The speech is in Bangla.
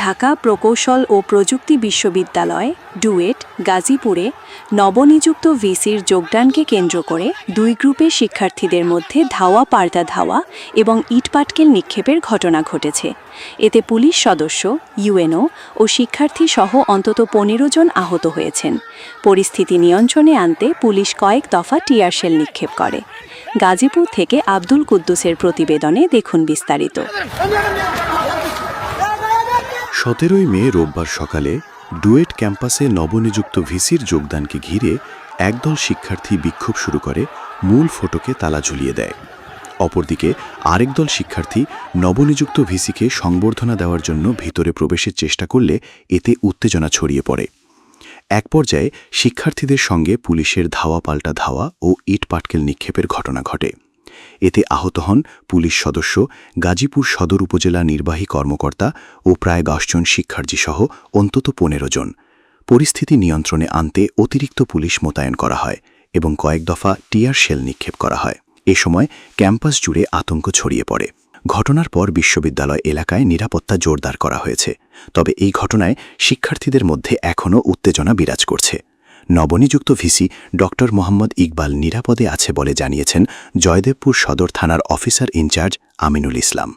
ঢাকা প্রকৌশল ও প্রযুক্তি বিশ্ববিদ্যালয় ডুয়েট গাজীপুরে নবনিযুক্ত ভিসির যোগদানকে কেন্দ্র করে দুই গ্রুপের শিক্ষার্থীদের মধ্যে ধাওয়া পাল্টা ধাওয়া এবং ইটপাটকেল নিক্ষেপের ঘটনা ঘটেছে। এতে পুলিশ সদস্য, ইউএনও ও শিক্ষার্থী সহ অন্তত ১৫ জন আহত হয়েছেন। পরিস্থিতি নিয়ন্ত্রণে আনতে পুলিশ কয়েক দফা টিয়ার শেল নিক্ষেপ করে। গাজীপুর থেকে আব্দুল কুদ্দুসের প্রতিবেদনে দেখুন বিস্তারিত। ১৭ই মে রোববার সকালে ডুয়েট ক্যাম্পাসে নবনিযুক্ত ভিসির যোগদানকে ঘিরে একদল শিক্ষার্থী বিক্ষোভ শুরু করে মূল ফটকে তালা ঝুলিয়ে দেয়। অপরদিকে আরেক দল শিক্ষার্থী নবনিযুক্ত ভিসিকে সংবর্ধনা দেওয়ার জন্য ভিতরে প্রবেশের চেষ্টা করলে এতে উত্তেজনা ছড়িয়ে পড়ে। এক পর্যায়ে শিক্ষার্থীদের সঙ্গে পুলিশের ধাওয়া পাল্টা ধাওয়া ও ইটপাটকেল নিক্ষেপের ঘটনা ঘটে। এতে আহত হন পুলিশ সদস্য, গাজীপুর সদর উপজেলা নির্বাহী কর্মকর্তা ও প্রায় ১০ জন শিক্ষার্থীসহ অন্তত ১৫ জন। পরিস্থিতি নিয়ন্ত্রণে আনতে অতিরিক্ত পুলিশ মোতায়েন করা হয় এবং কয়েক দফা টিয়ার শেল নিক্ষেপ করা হয়। এ সময় ক্যাম্পাস জুড়ে আতঙ্ক ছড়িয়ে পড়ে। ঘটনার পর বিশ্ববিদ্যালয় এলাকায় নিরাপত্তা জোরদার করা হয়েছে। তবে এই ঘটনায় শিক্ষার্থীদের মধ্যে এখনও উত্তেজনা বিরাজ করছে। নবনিযুক্ত ভিসি ডক্টর মোহাম্মদ ইকবাল নিরাপদে আছে বলে জানিয়েছেন জয়দেবপুর সদর থানার অফিসার ইনচার্জ আমিনুল ইসলাম।